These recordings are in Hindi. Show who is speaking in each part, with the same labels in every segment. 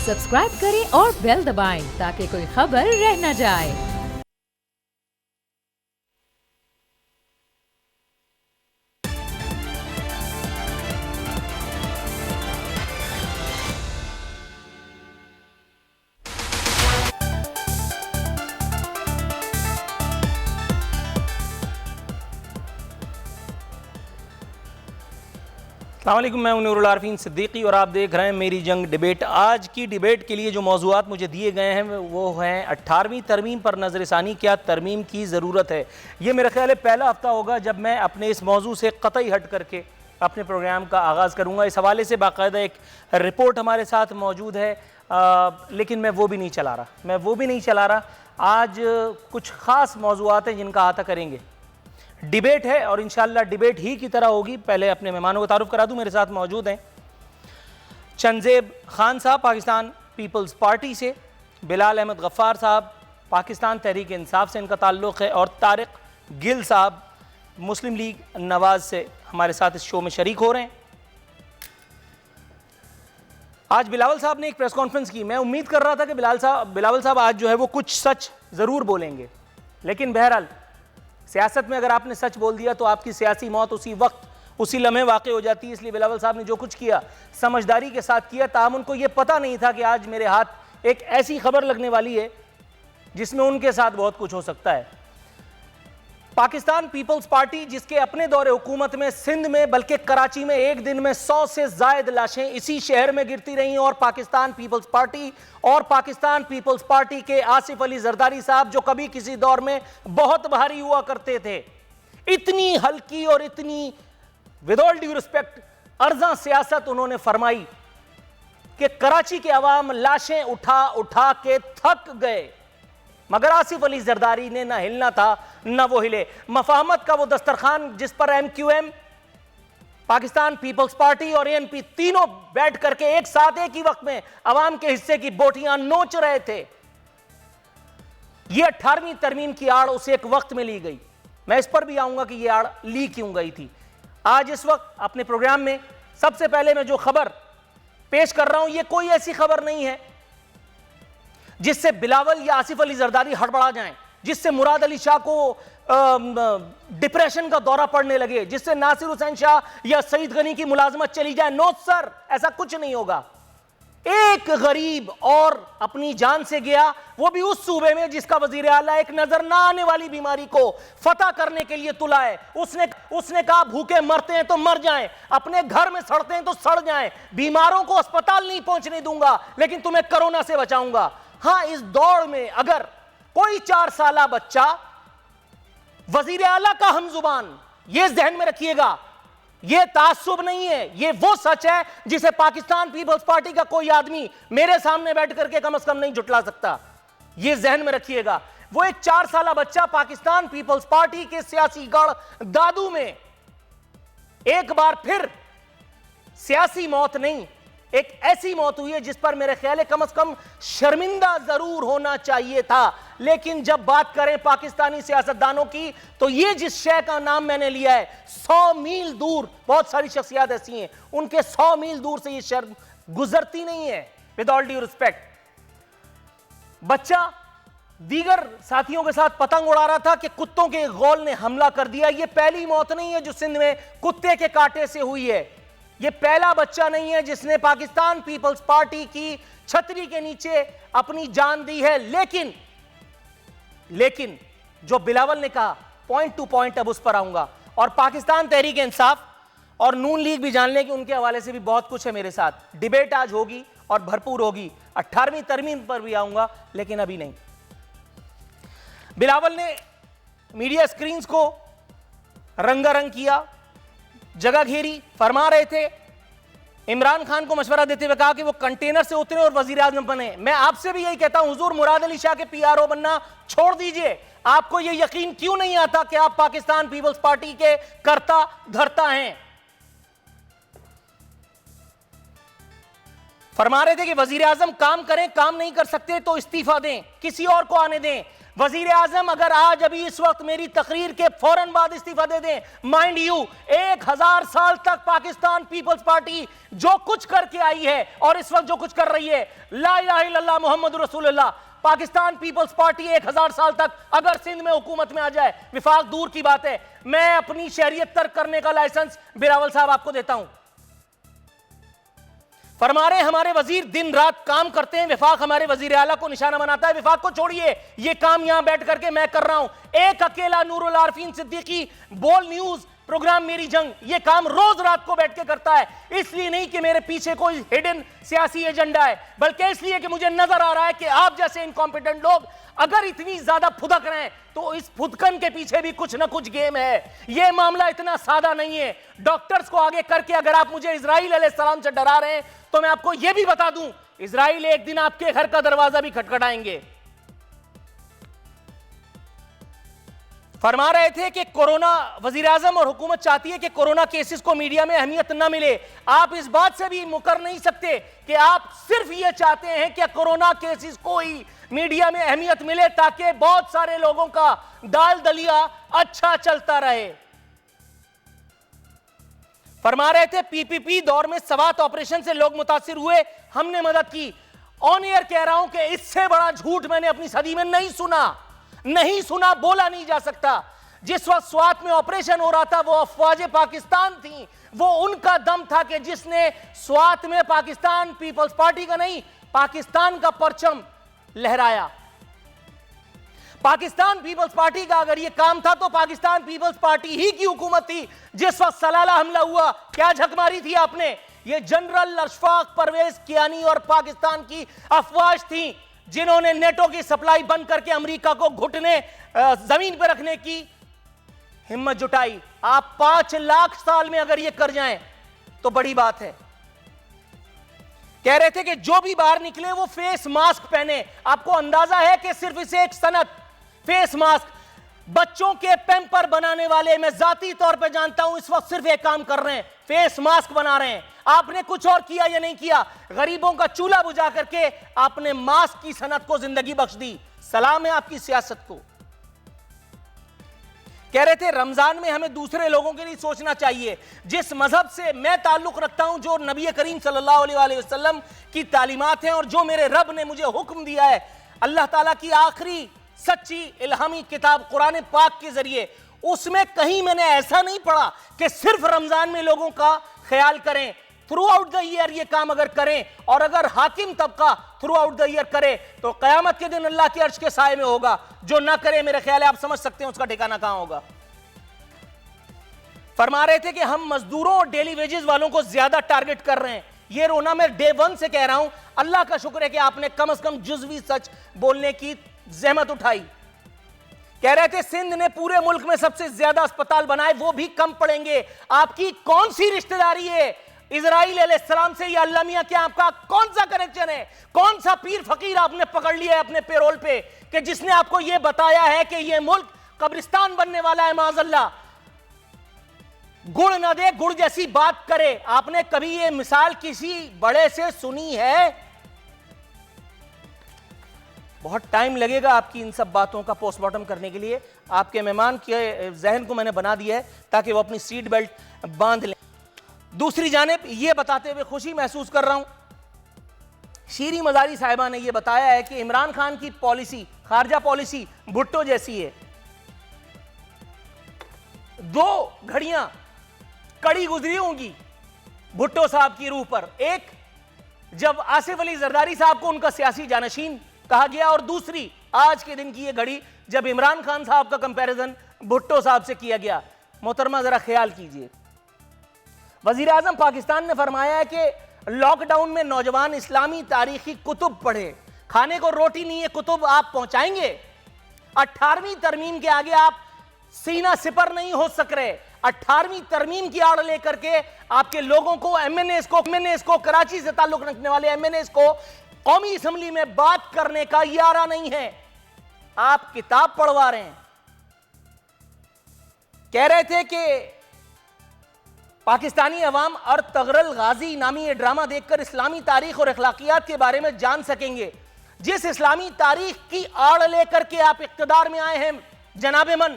Speaker 1: सब्सक्राइब करें और बेल दबाएं ताकि कोई खबर रह न जाए।
Speaker 2: अस्सलाम वालेकुम, मैं नूरुल आरफीन सिद्दीकी और आप देख रहे हैं मेरी जंग डिबेट। आज की डिबेट के लिए जो मौज़ूआत मुझे दिए गए हैं वो हैं 18वीं तरमीम पर नज़रसानी, क्या तरमीम की ज़रूरत है। ये मेरा ख्याल है पहला हफ्ता होगा जब मैं अपने इस मौजू से कतई हट करके अपने प्रोग्राम का आगाज़ करूँगा। इस हवाले से बाकायदा एक रिपोर्ट हमारे साथ मौजूद है, लेकिन मैं वो भी नहीं चला रहा। आज कुछ ख़ास मौज़ूआत हैं जिनका अहाता करेंगे। डिबेट है और इंशाअल्लाह डिबेट ही की तरह होगी। पहले अपने मेहमानों को तारुफ करा दूं। मेरे साथ मौजूद हैं चंजेब खान साहब पाकिस्तान पीपल्स पार्टी से, बिलाल अहमद गफ्फार साहब पाकिस्तान तहरीक इंसाफ से इनका ताल्लुक़ है, और तारिक गिल साहब मुस्लिम लीग नवाज से हमारे साथ इस शो में शरीक हो रहे हैं। आज बिलावल साहब ने एक प्रेस कॉन्फ्रेंस की। मैं उम्मीद कर रहा था कि बिलावल साहब आज जो है वो कुछ सच ज़रूर बोलेंगे, लेकिन बहरहाल सियासत में अगर आपने सच बोल दिया तो आपकी सियासी मौत उसी वक्त उसी लम्हे वाक़ हो जाती है। इसलिए बिलावल साहब ने जो कुछ किया समझदारी के साथ किया, ताहम उनको ये पता नहीं था कि आज मेरे हाथ एक ऐसी खबर लगने वाली है जिसमें उनके साथ बहुत कुछ हो सकता है। पाकिस्तान पीपल्स पार्टी जिसके अपने दौरे हुकूमत में सिंध में बल्कि कराची में एक दिन में 100 से ज़ायद लाशें इसी शहर में गिरती रहीं, और पाकिस्तान पीपल्स पार्टी के आसिफ अली जरदारी साहब जो कभी किसी दौर में बहुत भारी हुआ करते थे, इतनी हल्की और इतनी विद ऑल ड्यू रिस्पेक्ट अर्जा सियासत उन्होंने फरमाई कि कराची के अवाम लाशें उठा उठा के थक गए, मगर आसिफ अली जरदारी ने ना हिलना था ना वो हिले। मफाहमत का वो दस्तरखान जिस पर MQM, पाकिस्तान पीपल्स पार्टी और ANP तीनों बैठ करके एक साथ एक ही वक्त में अवाम के हिस्से की बोटियां नोच रहे थे, ये 18वीं तरमीम की आड़ उसे एक वक्त में ली गई। मैं इस पर भी आऊंगा कि ये आड़ ली क्यों गई थी। आज इस वक्त अपने प्रोग्राम में सबसे पहले मैं जो खबर पेश कर रहा हूं, ये कोई ऐसी खबर नहीं है जिससे बिलावल या आसिफ अली जरदारी हड़बड़ा जाएं, जिससे मुराद अली शाह को डिप्रेशन का दौरा पड़ने लगे, जिससे नासिर हुसैन शाह या सईद गनी की मुलाजमत चली जाए। नो सर, ऐसा कुछ नहीं होगा। एक गरीब और अपनी जान से गया, वो भी उस सूबे में जिसका वजीर आला एक नजर ना आने वाली बीमारी को फतह करने के लिए तुला है। उसने कहा भूखे मरते हैं तो मर जाएं, अपने घर में सड़ते हैं तो सड़ जाएं, बीमारों को अस्पताल नहीं पहुंचने दूंगा, लेकिन तुम्हें कोरोना से बचाऊंगा। हां, इस दौड़ में अगर कोई 4 साला बच्चा वजीर आला का हमजुबान, ये जहन में रखिएगा, ये तासुब नहीं है, ये वो सच है जिसे पाकिस्तान पीपल्स पार्टी का कोई आदमी मेरे सामने बैठ करके कम से कम नहीं जुटला सकता। ये जहन में रखिएगा। वो एक 4 साला बच्चा पाकिस्तान पीपल्स पार्टी के सियासी गढ़ दादू में एक बार फिर सियासी मौत नहीं, एक ऐसी मौत हुई है जिस पर मेरे ख्याल है कम से कम शर्मिंदा जरूर होना चाहिए था। लेकिन जब बात करें पाकिस्तानी सियासतदानों की, तो ये जिस शय का नाम मैंने लिया है, 100 मील दूर बहुत सारी शख्सियत ऐसी हैं, उनके 100 मील दूर से ये शर्म गुजरती नहीं है। विद ऑल ड्यू रिस्पेक्ट, बच्चा दीगर साथियों के साथ पतंग उड़ा रहा था कि कुत्तों के गौल ने हमला कर दिया। ये पहली मौत नहीं है जो सिंध में कुत्ते के कांटे से हुई है। ये पहला बच्चा नहीं है जिसने पाकिस्तान पीपल्स पार्टी की छतरी के नीचे अपनी जान दी है। लेकिन जो बिलावल ने कहा, पॉइंट टू पॉइंट अब उस पर आऊंगा, और पाकिस्तान तहरीक इंसाफ और नून लीग भी जान लें कि उनके हवाले से भी बहुत कुछ है मेरे साथ। डिबेट आज होगी और भरपूर होगी। 18वीं तरमीम पर भी आऊंगा, लेकिन अभी नहीं। बिलावल ने मीडिया स्क्रीन्स को रंगारंग किया, जगह घेरी, फरमा रहे थे, इमरान खान को मशवरा देते हुए कहा कि वो कंटेनर से उतरे और वजीर आजम बने। मैं आपसे भी यही कहता हूं, हुजूर मुराद अली शाह के PRO बनना छोड़ दीजिए। आपको ये यकीन क्यों नहीं आता कि आप पाकिस्तान पीपल्स पार्टी के कर्ता धर्ता हैं? फरमा रहे थे कि वजीर आजम काम करें, काम नहीं कर सकते तो इस्तीफा दें, किसी और को आने दें। वजीर आजम अगर आज अभी इस वक्त मेरी तकरीर के फौरन बाद इस्तीफा दे दें, माइंड यू 1000 साल तक पाकिस्तान पीपल्स पार्टी जो कुछ करके आई है और इस वक्त जो कुछ कर रही है, ला इलाहा इल्लल्लाह मुहम्मद रसूलुल्लाह, पाकिस्तान पीपल्स पार्टी 1000 साल तक अगर सिंध में हुकूमत में आ जाए, विफाक दूर की बात है, मैं अपनी शहरियत तर्क करने का लाइसेंस बिलावल साहब आपको देता हूं। फरमा रहे हमारे वजीर दिन रात काम करते हैं, विफाक हमारे वजीर आला को निशाना बनाता है। विफाक को छोड़िए, ये काम यहां बैठ करके मैं कर रहा हूं। एक अकेला नूरुल आरफीन सिद्दीकी बोल न्यूज प्रोग्राम मेरी जंग ये काम रोज रात को बैठ के करता है। इसलिए नहीं कि मेरे पीछे कोई हिडन सियासी एजेंडा है, बल्कि इसलिए कि मुझे नजर आ रहा है कि आप जैसे इनकॉम्पिटेंट लोग अगर इतनी ज्यादा फुदक रहे हैं तो इस फुदकन के पीछे भी कुछ ना कुछ गेम है। यह मामला इतना सादा नहीं है। डॉक्टर्स को आगे करके अगर आप मुझे इजराइल अलैहिस्सलाम से डरा रहे हैं तो मैं आपको यह भी बता दूं, इजराइल एक दिन आपके घर का दरवाजा भी खटखटाएंगे। फरमा रहे थे कि कोरोना, वजीर आजम और हुकूमत चाहती है कि कोरोना केसेस को मीडिया में अहमियत न मिले। आप इस बात से भी मुकर नहीं सकते कि आप सिर्फ ये चाहते हैं कि कोरोना केसेस को ही मीडिया में अहमियत मिले ताकि बहुत सारे लोगों का दाल दलिया अच्छा चलता रहे। फरमा रहे थे पीपीपी दौर में सवात ऑपरेशन से लोग मुतासिर हुए, हमने मदद की। ऑन एयर कह रहा हूं कि इससे बड़ा झूठ मैंने अपनी सदी में नहीं सुना, बोला नहीं जा सकता। जिस वक्त स्वात में ऑपरेशन हो रहा था वो अफवाज पाकिस्तान थी, वो उनका दम था कि जिसने स्वात में पाकिस्तान पीपल्स पार्टी का नहीं, पाकिस्तान का परचम लहराया। पाकिस्तान पीपल्स पार्टी का अगर ये काम था तो पाकिस्तान पीपल्स पार्टी ही की हुकूमत थी। जिस वक्त सलाला हमला हुआ, क्या झक मारी थी आपने? ये जनरल अशफाक परवेज कियानी और पाकिस्तान की अफवाज थी जिन्होंने नेटो की सप्लाई बंद करके अमेरिका को घुटने जमीन पर रखने की हिम्मत जुटाई। आप 5 लाख साल में अगर ये कर जाएं तो बड़ी बात है। कह रहे थे कि जो भी बाहर निकले वो फेस मास्क पहने। आपको अंदाजा है कि सिर्फ इसे एक सनत फेस मास्क, बच्चों के पैम्पर बनाने वाले मैं जाती तौर पे जानता हूं, इस वक्त सिर्फ एक काम कर रहे हैं, फेस मास्क बना रहे हैं। आपने कुछ और किया या नहीं किया? गरीबों का चूल्हा बुझा करके आपने मास्क की सनत को जिंदगी बख्श दी। सलाम है आपकी सियासत को। कह रहे थे रमजान में हमें दूसरे लोगों के लिए सोचना चाहिए। जिस मजहब से मैं ताल्लुक रखता हूं, जो नबी करीम सल्लल्लाहु अलैहि वसल्लम की तालीमात हैं और जो मेरे रब ने मुझे हुक्म दिया है, अल्लाह ताला की आखिरी सच्ची इल्हामी किताब कुरान पाक के जरिए, उसमें कहीं मैंने ऐसा नहीं पढ़ा कि सिर्फ रमजान में लोगों का ख्याल करें। थ्रू आउट द ईयर ये काम अगर करें, और अगर हाकिम तबका थ्रू आउट द ईयर करे तो कयामत के दिन अल्लाह के अर्श के साए में होगा। जो ना करे, मेरे ख्याल है आप समझ सकते हैं उसका ठिकाना कहां होगा। फरमा रहे थे कि हम मजदूरों और डेली वेजेस वालों को ज्यादा टारगेट कर रहे हैं। ये रोना मैं डे 1 से कह रहा हूं। अल्लाह का शुक्र है कि आपने कम से कम जुज़वी सच बोलने की जहमत उठाई। कह रहे थे सिंध ने पूरे मुल्क में सबसे ज्यादा अस्पताल बनाए, वो भी कम पड़ेंगे। आपकी कौन सी रिश्तेदारी है इजराइल अलैहिस्सलाम से या अल्लाह मियां? क्या आपका कौन सा कनेक्शन है? कौन सा पीर फकीर आपने पकड़ लिया है अपने पेरोल पे कि जिसने आपको यह बताया है कि यह मुल्क कब्रिस्तान बनने वाला है? माज़अल्लाह, गुड़ ना दे गुड़ जैसी बात करे। आपने कभी यह मिसाल किसी बड़े से सुनी है? बहुत टाइम लगेगा आपकी इन सब बातों का पोस्टमार्टम करने के लिए। आपके मेहमान के जहन को मैंने बना दिया है ताकि वो अपनी सीट बेल्ट बांध लें। दूसरी जानिब ये बताते हुए खुशी महसूस कर रहा हूं, शीरी मजारी साहिबा ने यह बताया है कि इमरान खान की पॉलिसी, खारजा पॉलिसी भुट्टो जैसी है। 2 घड़ियां कड़ी गुजरी होंगी भुट्टो साहब की रूह पर। एक, जब आसिफ अली जरदारी साहब को उनका सियासी जानशीन कहा गया, और दूसरी आज के दिन की यह घड़ी जब इमरान खान साहब का कंपैरिजन भुट्टो साहब से किया गया। मोहतरमा जरा ख्याल कीजिए, वजीर आजम पाकिस्तान ने फरमाया है कि लॉकडाउन में नौजवान इस्लामी तारीखी कुतुब पढ़े। खाने को रोटी नहीं है, कुतुब आप पहुंचाएंगे। 18वीं तरमीम के आगे आप सीना सिपर नहीं हो सक रहे। 18वीं तरमीम की आड़ लेकर के आपके लोगों को, एमएनएस को, कराची से ताल्लुक रखने वाले एमएनएस को कौमी असेंबली में बात करने का यारा नहीं है। आप किताब पढ़वा रहे हैं। कह रहे थे कि पाकिस्तानी अवाम और तगरल गाजी नामी ये ड्रामा देखकर इस्लामी तारीख और अखलाकियात के बारे में जान सकेंगे। जिस इस्लामी तारीख की आड़ लेकर के आप इक्तदार में आए हैं जनाबे मन,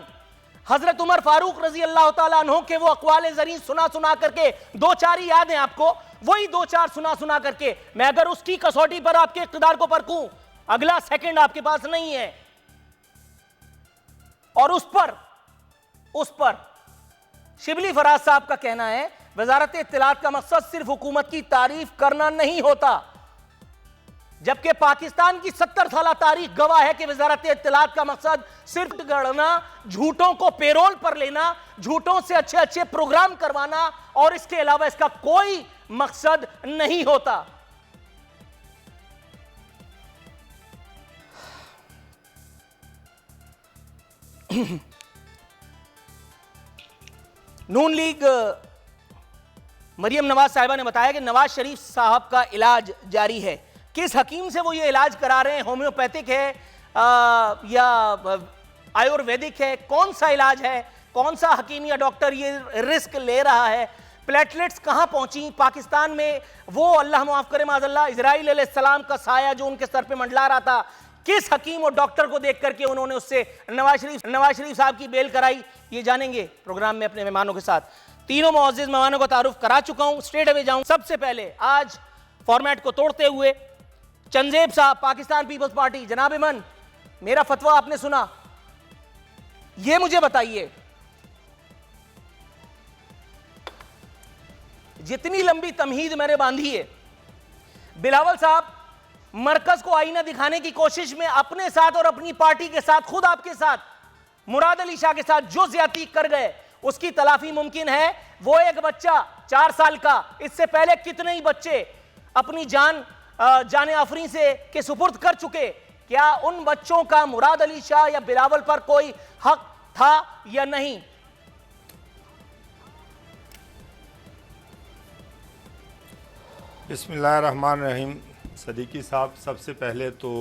Speaker 2: हजरत उमर फारूक रजी अल्लाह ताला अन्हो के वो अक़वाले ज़रीन सुना सुना करके, दो चार ही याद हैं आपको, वही दो चार सुना सुना करके मैं अगर उसकी कसौटी पर आपके इक्तदार को परखूं, अगला सेकंड आपके पास नहीं है। और उस पर शिबली फराज साहब का कहना है वजारत इत्तलात का मकसद सिर्फ हुकूमत की तारीफ करना नहीं होता, जबकि पाकिस्तान की 70 साल तारीख गवाह है कि वजारत इत्तलात का मकसद सिर्फ गढ़ना, झूठों को पेरोल पर लेना, झूठों से अच्छे अच्छे प्रोग्राम करवाना और इसके अलावा इसका कोई मकसद नहीं होता। नून लीग मरियम नवाज साहिबा ने बताया कि नवाज शरीफ साहब का इलाज जारी है। किस हकीम से वो ये इलाज करा रहे हैं, होम्योपैथिक है या आयुर्वेदिक है, कौन सा इलाज है, कौन सा हकीम या डॉक्टर ये रिस्क ले रहा है, प्लेटलेट्स कहां पहुंची पाकिस्तान में, वो अल्लाह माफ करे माज़अल्लाह इजराइल अलैहिस्सलाम का साया जो उनके सर पे मंडला रहा था, किस हकीम और डॉक्टर को देख करके उन्होंने उससे नवाज शरीफ साहब की बेल कराई, ये जानेंगे प्रोग्राम में अपने मेहमानों के साथ। तीनों मुअज़्ज़िज़ मेहमानों का तारुफ करा चुका हूं, स्ट्रेट अवे जाऊं। सबसे पहले आज फॉर्मेट को तोड़ते हुए चंदेब साहब, पाकिस्तान पीपल्स पार्टी। जनाब मन, मेरा फतवा आपने सुना, ये मुझे बताइए जितनी लंबी तमहीद मैंने बांधी है, बिलावल साहब मरकज को आईना दिखाने की कोशिश में अपने साथ और अपनी पार्टी के साथ, खुद आपके साथ, मुराद अली शाह के साथ जो ज्यादती कर गए उसकी तलाफी मुमकिन है। वो एक बच्चा 4 साल का, इससे पहले कितने ही बच्चे अपनी जाने आफरी से के सुपुर्द कर चुके, क्या उन बच्चों का मुराद अली शाह या बिलावल पर कोई हक था या नहीं?
Speaker 3: बिस्मिल्लाहिर्रहमानिर्रहीम। सदीकी साहब, सबसे पहले तो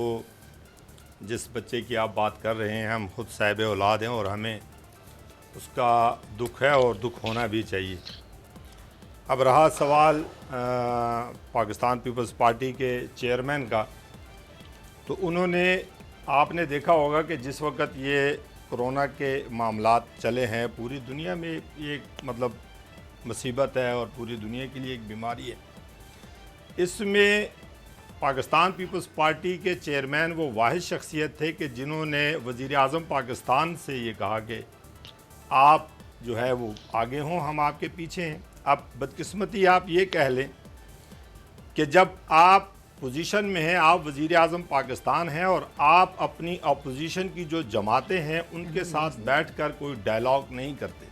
Speaker 3: जिस बच्चे की आप बात कर रहे हैं, हम खुद साहिब औलाद हैं और हमें उसका दुख है और दुख होना भी चाहिए। अब रहा सवाल पाकिस्तान पीपल्स पार्टी के चेयरमैन का, तो उन्होंने, आपने देखा होगा कि जिस वक्त ये कोरोना के मामलात चले हैं, पूरी दुनिया में ये मतलब मुसीबत है और पूरी दुनिया के लिए एक बीमारी है। इसमें पाकिस्तान पीपल्स पार्टी के चेयरमैन वो वाहिद शख्सियत थे कि जिन्होंने वज़ीर आज़म पाकिस्तान से ये कहा कि आप जो है वो आगे हों, हम आपके पीछे हैं। अब बदकिस्मती आप ये कह लें कि जब आप पोजीशन में हैं, आप वज़ीर आज़म पाकिस्तान हैं और आप अपनी अपोजिशन की जो जमातें हैं उनके साथ बैठकर कोई डायलॉग नहीं करते।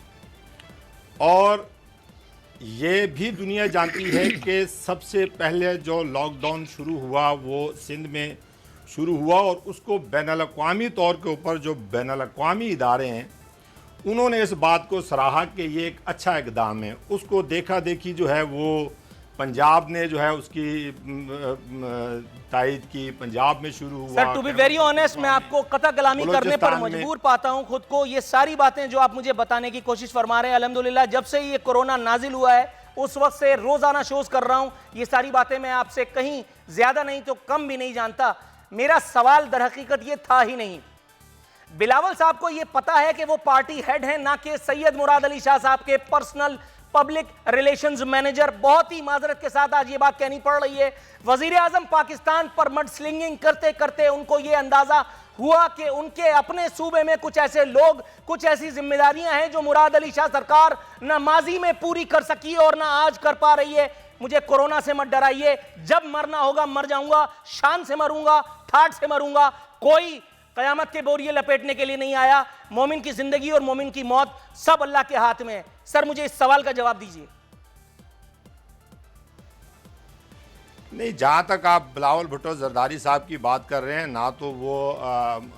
Speaker 3: और ये भी दुनिया जानती है कि सबसे पहले जो लॉकडाउन शुरू हुआ वो सिंध में शुरू हुआ और उसको बैनुल-अक़वामी तौर के ऊपर जो बैनुल-अक़वामी इदारे हैं उन्होंने इस बात को सराहा कि ये एक अच्छा इक़दाम है। उसको देखा देखी जो है वो पंजाब ने जो है उसकी तायद की, पंजाब में शुरू हुआ।
Speaker 2: Sir, to be very honest, मैं आपको कता कलामी करने पर मजबूर पाता हूं खुद को। ये सारी बातें जो आप मुझे बताने की कोशिश फरमा रहे हैं, अल्हम्दुलिल्लाह जब से ये कोरोना नाजिल हुआ है उस वक्त से रोजाना शोज कर रहा हूं। ये सारी बातें मैं आपसे कहीं ज्यादा नहीं तो कम भी नहीं जानता। मेरा सवाल दर हकीकत ये था ही नहीं। बिलावल साहब को ये पता है कि वो पार्टी हेड हैं, ना कि सैयद मुराद अली शाह साहब के पर्सनल पब्लिक रिलेशंस मैनेजर। बहुत ही माजरत के साथ आज ये बात कहनी पड़ रही है। वजीर आजम पाकिस्तान पर मड स्लिंगिंग करते करते उनको ये अंदाजा हुआ कि उनके अपने सूबे में कुछ ऐसे लोग, कुछ ऐसी जिम्मेदारियां हैं जो मुराद अली शाह सरकार ना माजी में पूरी कर सकी और ना आज कर पा रही है। मुझे कोरोना से मत डराइए, जब मरना होगा मर जाऊंगा, शान से मरूंगा, ठाठ से मरूंगा। कोई कयामत के बोरिए लपेटने के लिए नहीं आया। मोमिन की जिंदगी और मोमिन की मौत सब अल्लाह के हाथ में है। सर, मुझे इस सवाल का जवाब दीजिए।
Speaker 3: नहीं, जहाँ तक आप बिलावल भुट्टो जरदारी साहब की बात कर रहे हैं, ना तो वो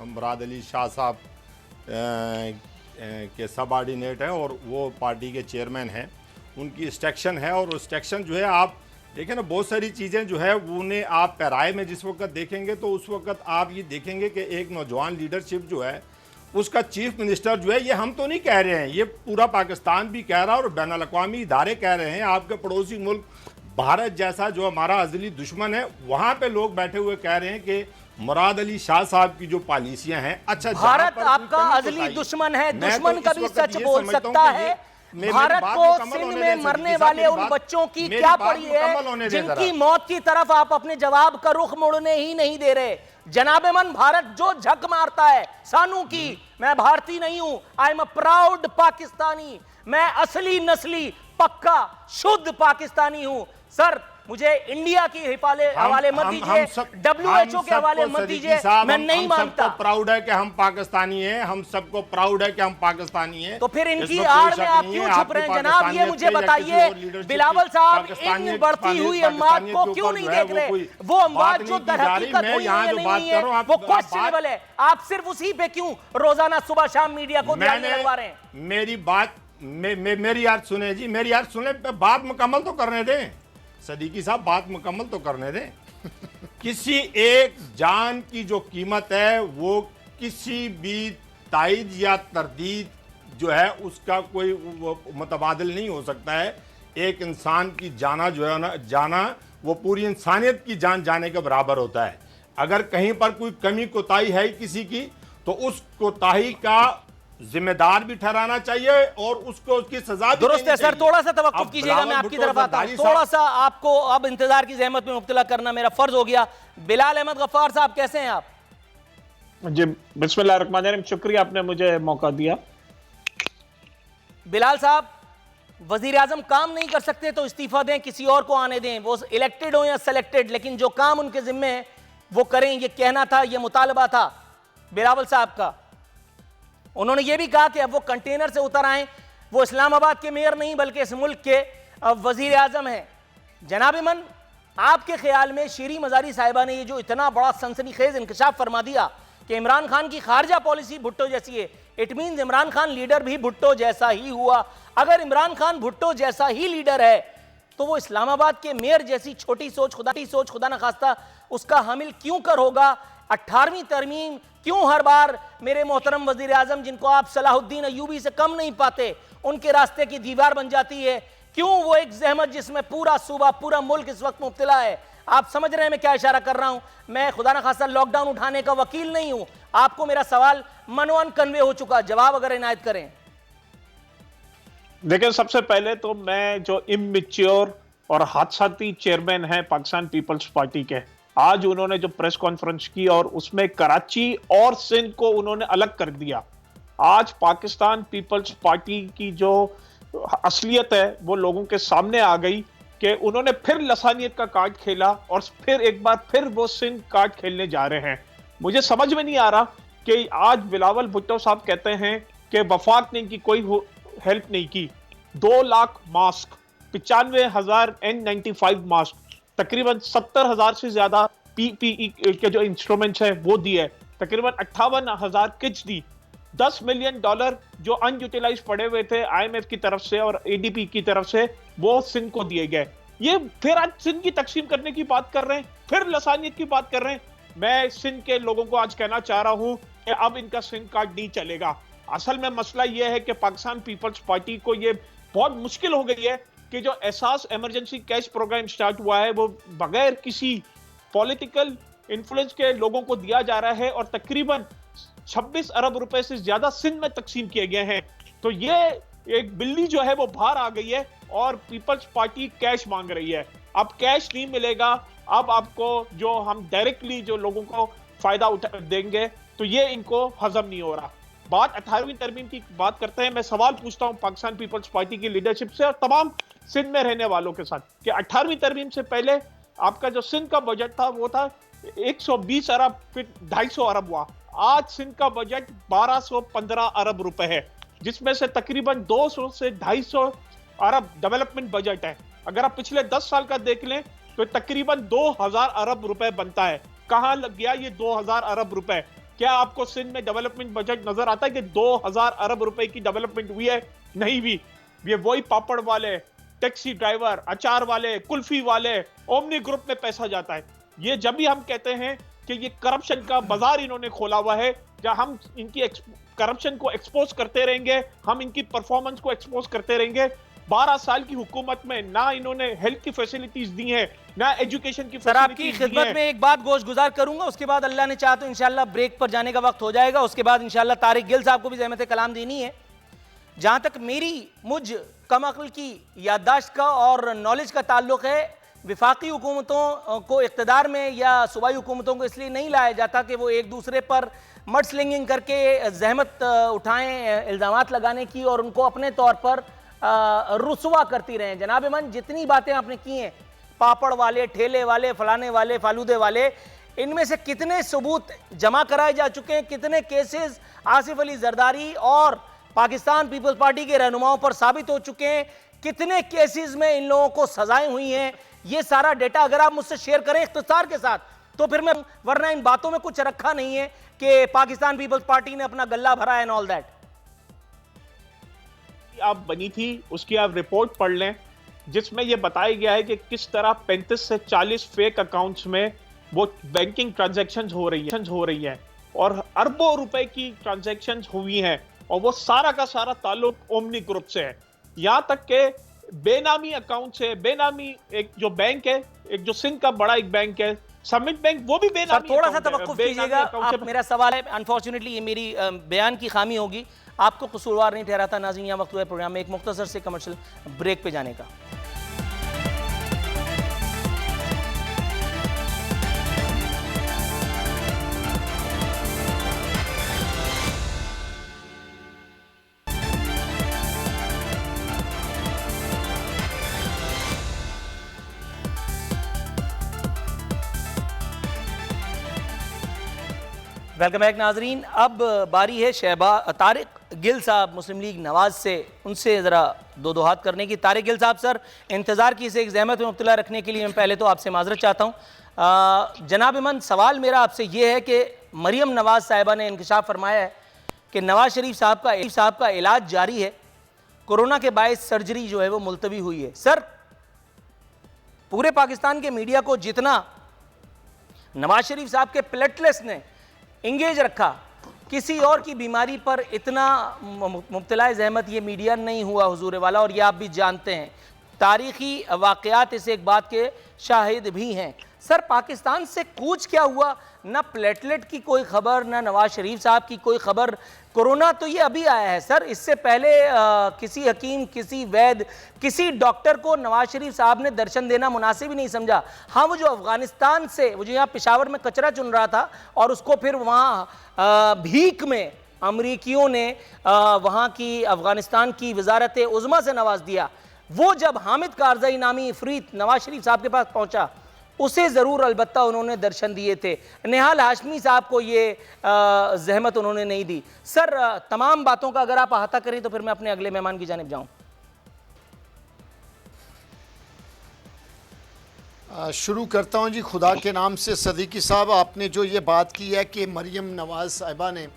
Speaker 3: मुराद अली शाह साहब के सबऑर्डिनेट है और वो पार्टी के चेयरमैन हैं, उनकी स्टेक्शन है। और स्टेक्शन जो है, आप देखें ना, बहुत सारी चीज़ें जो है वो उन्हें आप पैराए में जिस वक्त देखेंगे तो उस वक्त आप ये देखेंगे कि एक नौजवान लीडरशिप जो है उसका चीफ मिनिस्टर जो है, ये हम तो नहीं कह रहे हैं, ये पूरा पाकिस्तान भी कह रहा है और बैनुल-अक़वामी इदारे कह रहे हैं। आपके पड़ोसी मुल्क भारत जैसा जो हमारा अज़ली दुश्मन है, वहाँ पे लोग बैठे हुए कह रहे हैं कि मुराद अली शाह साहब की जो पॉलिसियां हैं, अच्छा
Speaker 2: भारत आपका अजली दुश्मन है, दुश्मन कभी सच बोल सकता है। भारत को सिंध में मरने वाले उन बच्चों की क्या पड़ी है जिनकी मौत की तरफ आप अपने जवाब का रुख मोड़ने ही नहीं दे रहे। जनाबे मन, भारत जो झक मारता है सानू की, मैं भारतीय नहीं हूं, I am a proud Pakistani, मैं असली नस्ली पक्का शुद्ध पाकिस्तानी हूं। सर, मुझे इंडिया की हवाले मत दीजिए, WHO के हवाले मत दीजिए, मैं नहीं मानता।
Speaker 3: प्राउड है कि हम पाकिस्तानी हैं, हम सबको प्राउड है कि हम पाकिस्तानी हैं।
Speaker 2: तो फिर इनकी आड़ में आप क्यों छुप रहे हैं जनाब? ये मुझे बताइए बिलावल साहब, इन बढ़ती हुई अमवात को क्यों नहीं देख रहे? वो अमवात जो दरहकीकत हुई है नहीं है, वो क्वेश्चनेबल है, आप सिर्फ उसी पे क्यों रोजाना सुबह शाम मीडिया को ध्यान लगवा रहे हैं?
Speaker 3: मेरी बात मेरी यार सुने जी, मेरी यार सुने, बात मुकम्मल तो करने दें सदीकी साहब, बात मुकम्मल तो करने दें। किसी एक जान की जो कीमत है वो किसी भी ताइद या तरदीद जो है उसका कोई मुतबादिल नहीं हो सकता है। एक इंसान की जाना जो है ना, जाना वो पूरी इंसानियत की जान जाने के बराबर होता है। अगर कहीं पर कोई कमी कोताही है किसी की, तो उस कोताही का जिम्मेदार भी ठहराना चाहिए और उसको उसकी सजा भी
Speaker 2: दुरुस्त है। सर, थोड़ा सा तवक्कुफ कीजिएगा, मैं आपकी तरफ आता हूं। थोड़ा सा आपको अब इंतजार की जहमत में मुब्तला करना मेरा फर्ज हो गया। बिलाल अहमद गफ्फार साहब, कैसे हैं आप?
Speaker 4: जी बिस्मिल्लाहिर्रहमानिर्रहीम, शुक्रिया आपने मुझे मौका दिया।
Speaker 2: बिलाल साहब, वजीर आजम काम नहीं कर सकते तो इस्तीफा दें, किसी और को आने दें, वो इलेक्टेड हो या सेलेक्टेड, लेकिन जो काम उनके जिम्मे है वो करें। ये कहना था, ये मुतालबा था बिलावल साहब का। उन्होंने ये भी कहा कि अब वो कंटेनर से उतर आए, वो इस्लामाबाद के मेयर नहीं बल्कि इस मुल्क के वजीर आजम हैं। जनाब मन, आपके ख्याल में शीरी मजारी साहिबा ने ये जो इतना बड़ा सनसनीखेज इंकशाफ फरमा दिया कि इमरान खान की खारजा पॉलिसी भुट्टो जैसी है, it means Imran Khan leader भी भुट्टो जैसा ही हुआ। अगर इमरान खान भुट्टो जैसा ही लीडर है तो वो इस्लामाबाद के मेयर जैसी छोटी सोच खुदा न खास्ता उसका हामिल क्यों कर होगा? 18वीं तरमीम क्यों हर बार मेरे मोहतरम वजीर आजम, जिनको आप सलाहुद्दीन अयूबी से कम नहीं पाते, उनके रास्ते की दीवार बन जाती है? क्यों वो एक जहमत जिसमें पूरा सूबा, पूरा मुल्क इस वक्त मुब्तला है? आप समझ रहे हैं मैं क्या इशारा कर रहा हूं? मैं खुदा न खास्ता लॉकडाउन उठाने का वकील नहीं हूं। आपको मेरा सवाल मनोअन कन्वे हो चुका, जवाब अगर इनायत करें।
Speaker 4: देखिए, सबसे पहले तो मैं जो इमैच्योर और हादसाती चेयरमैन है पाकिस्तान पीपल्स पार्टी के, आज उन्होंने जो प्रेस कॉन्फ्रेंस की और उसमें कराची और सिंध को उन्होंने अलग कर दिया। आज पाकिस्तान पीपल्स पार्टी की जो असलियत है वो लोगों के सामने आ गई कि उन्होंने फिर लसानियत का कार्ड खेला और फिर एक बार फिर वो सिंध कार्ड खेलने जा रहे हैं। मुझे समझ में नहीं आ रहा कि आज बिलावल भुट्टो साहब कहते हैं कि वफाक ने इनकी कोई हेल्प नहीं की। 2 लाख मास्क, 95,000 N95 मास्क, तकरीबन 70,000 से ज्यादा PPE के जो इंस्ट्रूमेंट्स हैं वो दिए, तकरीबन 58,000 किट्स दी, $10 मिलियन जो अनयूटिलाइज पड़े हुए थे IMF की तरफ से और ADB की तरफ से, वो सिंध को दिए गए। ये फिर आज सिंध की तकसीम करने की बात कर रहे हैं, फिर लसानियत की बात कर रहे हैं। मैं सिंध के लोगों को आज कहना चाह रहा हूं कि अब इनका सिंध कार्ड नहीं चलेगा। असल में मसला यह है कि पाकिस्तान पीपल्स पार्टी को यह बहुत मुश्किल हो गई है कि जो एहसास इमरजेंसी कैश प्रोग्राम स्टार्ट हुआ है वो बगैर किसी पॉलिटिकल इन्फ्लुएंस के लोगों को दिया जा रहा है और तकरीबन 26 अरब रुपए से ज्यादा सिंध में तकसीम किए गए हैं। तो ये एक बिल्ली जो है वो बाहर आ गई है और पीपल्स पार्टी कैश मांग रही है। अब कैश नहीं मिलेगा, अब आपको जो हम डायरेक्टली जो लोगों को फायदा उठा देंगे, तो ये इनको हजम नहीं हो रहा। बात 18वीं तरमीम की बात करते हैं। मैं सवाल पूछता हूं पाकिस्तान पीपल्स पार्टी की लीडरशिप से और तमाम सिंध में रहने वालों के साथ कि 18वीं तरमीम से पहले आपका जो सिंध का बजट था वो था 120 अरब, फिर 250 अरब हुआ। आज सिंध का बजट 1215 अरब रुपए है, जिसमें से तकरीबन 200 से 250 अरब डेवलपमेंट बजट है। अगर आप पिछले 10 साल का देख लें तो तकरीबन 2000 अरब रुपए बनता है। कहां लग गया ये 2000 अरब रुपए? क्या आपको सिंध में डेवलपमेंट बजट नजर आता है कि 2000 अरब रुपए की डेवलपमेंट हुई है? नहीं हुई। ये वही पापड़ वाले, टैक्सी ड्राइवर, अचार वाले, कुल्फी वाले, ओमनी ग्रुप में पैसा जाता है। ये जब भी हम कहते हैं कि ये करप्शन का बाजार इन्होंने खोला हुआ है, जहां हम इनकी करप्शन को एक्सपोज करते रहेंगे, हम इनकी परफॉर्मेंस को एक्सपोज करते रहेंगे, 12 साल की हुकूमत में ना इन्होंने हेल्थ की फैसिलिटीज दी हैं, ना एजुकेशन की
Speaker 2: सर आपकी
Speaker 4: फैसिलिटीज दी
Speaker 2: खिदमत
Speaker 4: हैं।
Speaker 2: में एक बात गोश गुजार करूंगा, उसके बाद अल्लाह ने चाहा तो इंशाल्लाह ब्रेक पर जाने का वक्त हो जाएगा। उसके बाद इंशाल्लाह तारिक गिल साहब को भी ज़हमत कलाम देनी है। जहां तक मुझ कम अक्ल की याददाश्त का और नॉलेज का ताल्लुक है, विफाकी हुकूमतों को इक़्तिदार में या सूबाई हुकूमतों को इसलिए नहीं लाया जाता कि वो एक दूसरे पर मड स्लिंगिंग करके जहमत उठाएं इल्ज़ामात लगाने की और उनको अपने तौर पर रुसवा करती रहें। जनाब मन, जितनी बातें आपने की हैं, पापड़ वाले, ठेले वाले, फलाने वाले, फालूदे वाले, इनमें से कितने सबूत जमा कराए जा चुके हैं, कितने केसेस आसिफ अली जरदारी और पाकिस्तान पीपल्स पार्टी के रहनुमाओं पर साबित हो चुके हैं, कितने केसेस में इन लोगों को सजाएं हुई हैं, ये सारा डेटा अगर आप मुझसे शेयर करें इख्तिसार के साथ तो फिर मैं, वरना इन बातों में कुछ रखा नहीं है कि पाकिस्तान पीपल्स पार्टी ने अपना गल्ला भरा है एंड ऑल दैट।
Speaker 4: आप बनी थी उसकी आप रिपोर्ट पढ़ लें, जिसमें यह बताया गया है कि किस तरह 35 से 40 फेक अकाउंट्स में वो बैंकिंग ट्रांजैक्शंस हो रही है और अरबों रुपए की ट्रांजैक्शंस हुई हैं और वो सारा का सारा ताल्लुक ओमनी ग्रुप से है। यहां तक के बेनामी अकाउंट से, बेनामी एक जो बैंक है, एक जो सिंध का बड़ा एक बैंक है समिट बैंक, वो भी बेनामी।
Speaker 2: थोड़ा सा तवक्कुफ कीजिएगा, आप मेरा सवाल है, अनफॉर्चुनेटली ये मेरी बयान की खामी होगी, आपको कसूरवार नहीं ठहराता। नाज़रीन, यहाँ वक्त हुआ है प्रोग्राम में एक मुख्तसर से कमर्शियल ब्रेक पे जाने का। वेलकम बैक नाजरीन। अब बारी है तारिक गिल साहब मुस्लिम लीग नवाज से, उनसे ज़रा दो हाथ करने की। तारिक गिल साहब, सर इंतज़ार की इसे एक जहमत में मुब्तला रखने के लिए मैं पहले तो आपसे माजरत चाहता हूँ। जनाब मन, सवाल मेरा आपसे ये है कि मरियम नवाज साहिबा ने इंकशाफ फरमाया है कि नवाज शरीफ साहब का इलाज जारी है, कोरोना के बायस सर्जरी जो है वो मुलतवी हुई है। सर, पूरे पाकिस्तान के मीडिया को जितना नवाज शरीफ साहब के प्लेटलेट्स ने इंगेज रखा, किसी और की बीमारी पर इतना मुब्तला ज़हमत ये मीडिया नहीं हुआ हुजूर वाला, और ये आप भी जानते हैं। तारीख़ी वाक़यात इस एक बात के शाहिद भी हैं। सर, पाकिस्तान से कूच क्या हुआ? ना प्लेटलेट की कोई ख़बर, ना नवाज शरीफ साहब की कोई ख़बर। कोरोना तो ये अभी आया है सर, इससे पहले किसी हकीम, किसी वैद्य, किसी डॉक्टर को नवाज शरीफ साहब ने दर्शन देना मुनासिब ही नहीं समझा। हाँ, वो जो अफ़गानिस्तान से, वो जो यहाँ पेशावर में कचरा चुन रहा था और उसको फिर वहाँ भीख में अमरीकियों ने वहाँ की अफ़गानिस्तान की वजारत उज़्मा से नवाज दिया, वो जब हामिद कारज़ई नामी इफ़रीत नवाज शरीफ साहब के पास पहुँचा, उसे ज़रूर अलबत्ता उन्होंने दर्शन दिए थे। निहाल हाशमी साहब को ये ज़हमत उन्होंने नहीं दी। सर, तमाम बातों का अगर आप अहाता करें तो फिर मैं अपने अगले मेहमान की जानिब जाऊं।
Speaker 5: शुरू करता हूं जी खुदा के नाम से। सदीकी साहब, आपने जो ये बात की है कि मरियम नवाज़ साहिबा ने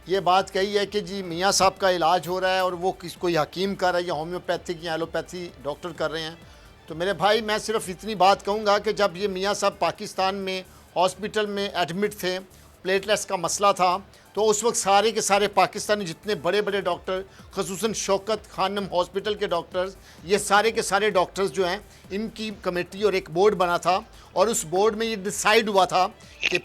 Speaker 5: ये बात कही है कि जी मियाँ साहब का इलाज हो रहा है और वो कोई हकीम कर रहा है या होम्योपैथिक या एलोपैथी डॉक्टर कर रहे हैं, तो मेरे भाई मैं सिर्फ इतनी बात कहूँगा कि जब ये मियाँ साहब पाकिस्तान में हॉस्पिटल में एडमिट थे, प्लेटलेट्स का मसला था, तो उस वक्त सारे के सारे पाकिस्तानी जितने बड़े बड़े डॉक्टर, ख़ुसूसन शौकत खानम हॉस्पिटल के डॉक्टर्स, ये सारे के सारे डॉक्टर्स जो हैं, इनकी कमेटी और एक बोर्ड बना था और उस बोर्ड में ये डिसाइड हुआ था कि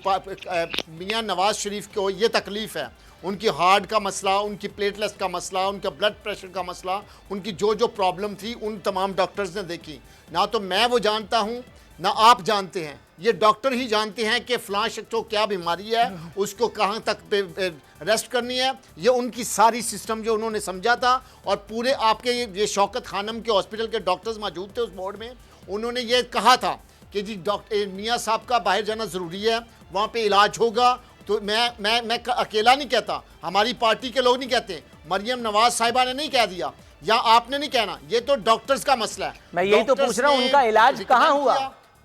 Speaker 5: मियाँ नवाज़ शरीफ को ये तकलीफ़ है, उनकी हार्ट का मसला, उनकी प्लेटलेट्स का मसला, उनका ब्लड प्रेशर का मसला, उनकी जो जो प्रॉब्लम थी उन तमाम डॉक्टर्स ने देखी। ना तो मैं वो जानता हूँ ना आप जानते हैं, ये डॉक्टर ही जानते हैं कि फ़लाँ शख्स को क्या बीमारी है, उसको कहाँ तक रेस्ट करनी है। ये उनकी सारी सिस्टम जो उन्होंने समझा था और पूरे आपके ये शौकत खानम के हॉस्पिटल के डॉक्टर्स मौजूद थे उस बोर्ड में, उन्होंने ये कहा था कि जी डॉक्टर मियाँ साहब का बाहर जाना ज़रूरी है, वहाँ पर इलाज होगा। तो मैं अकेला नहीं कहता, हमारी पार्टी के लोग नहीं कहते, मरियम नवाज साहिबा ने नहीं कह दिया या आपने नहीं कहना, ये तो डॉक्टर्स का मसला है।
Speaker 2: मैं यही तो पूछ रहा हूँ, उनका इलाज कहाँ हुआ?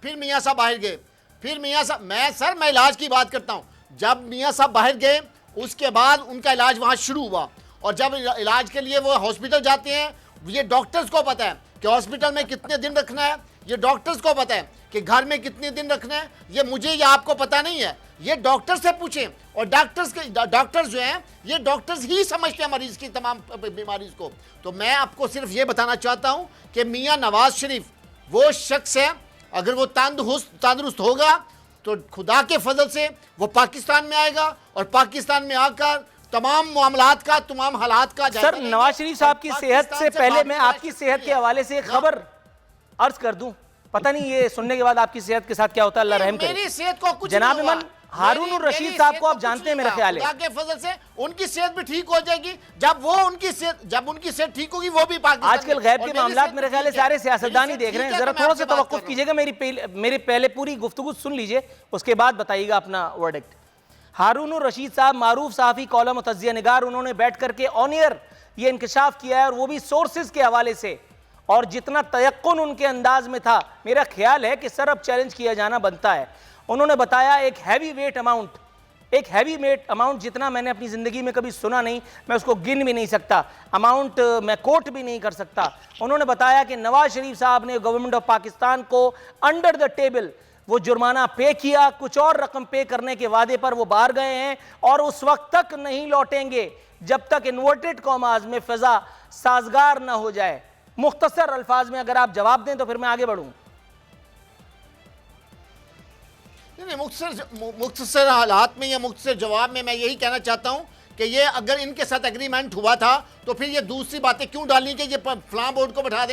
Speaker 5: फिर मियाँ साहब बाहर गए, फिर मियाँ साहब, मैं इलाज की बात करता हूँ, जब मियाँ साहब बाहर गए उसके बाद उनका इलाज वहाँ शुरू हुआ, और जब इलाज के लिए वो हॉस्पिटल जाते हैं, ये डॉक्टर्स को पता है कि हॉस्पिटल में कितने दिन रखना है, ये डॉक्टर्स को पता है कि घर में कितने दिन रखना है, ये मुझे या आपको पता नहीं है। ये डॉक्टर से पूछें, और डॉक्टर्स जो हैं ये डॉक्टर्स ही समझते हैं मरीज की तमाम बीमारी को। तो मैं आपको सिर्फ ये बताना चाहता हूं कि मियां नवाज शरीफ वो शख्स है, अगर वो तंदुरुस्त होगा तो खुदा के फजल से वो पाकिस्तान में आएगा और पाकिस्तान में आकर तमाम मामलात का, तमाम हालात का जायजा
Speaker 2: सर, नवाज शरीफ साहब की सेहत से पहले मैं आपकी सेहत के हवाले से एक खबर अर्ज कर दूं। पता नहीं ये सुनने के बाद आपकी सेहत के साथ क्या होता है, अल्लाह रहम करे।
Speaker 5: मेरी सेहत को कुछ
Speaker 2: जनाब
Speaker 5: नहीं हुआ।
Speaker 2: इमाम हारून रशीद साहब को आप जानते हैं मेरा ख्याल है।
Speaker 5: खुदा के फजल से उनकी सेहत भी ठीक हो जाएगी। जब उनकी सेहत ठीक होगी वो भी पाकिस्तान।
Speaker 2: आजकल गैब के मामलात मेरे ख्याल है सारे सियासतदान ही देख रहे हैं। जरा थोड़ा सा तवक्कुफ कीजिएगा, मेरी पहले पूरी गुफ्तगू सुन लीजिए, उसके बाद बताइएगा अपना वर्डिक्ट। हारून रशीद साहब मारूफ सहाफ़ी, कॉलम और तज्जिया निगार, उन्होंने बैठ करके ऑन एयर ये इंकशाफ किया है, और वो भी सोर्सेज के हवाले से, और जितना तयक्कुन उनके अंदाज में था, मेरा ख्याल है कि सर अब चैलेंज किया जाना बनता है। उन्होंने बताया एक हैवी वेट अमाउंट जितना मैंने अपनी ज़िंदगी में कभी सुना नहीं, मैं उसको गिन भी नहीं सकता, अमाउंट मैं कोट भी नहीं कर सकता। उन्होंने बताया कि नवाज शरीफ साहब ने गवर्नमेंट ऑफ पाकिस्तान को अंडर द टेबल वो जुर्माना पे किया, कुछ और रकम पे करने के वादे पर वो बाहर गए हैं, और उस वक्त तक नहीं लौटेंगे जब तक इन्वर्टेड कॉमाज में फिजा साजगार ना हो जाए। मुख्तसर अल्फाज में अगर आप जवाब दें तो फिर मैं आगे बढ़ूं।
Speaker 5: मुख्तसर हालात में या मुख्तसर जवाब में मैं यही कहना चाहता हूं कि ये अगर इनके साथ एग्रीमेंट हुआ था तो फिर ये दूसरी बातें क्यों डालनी कि ये फलां बोर्ड को बैठा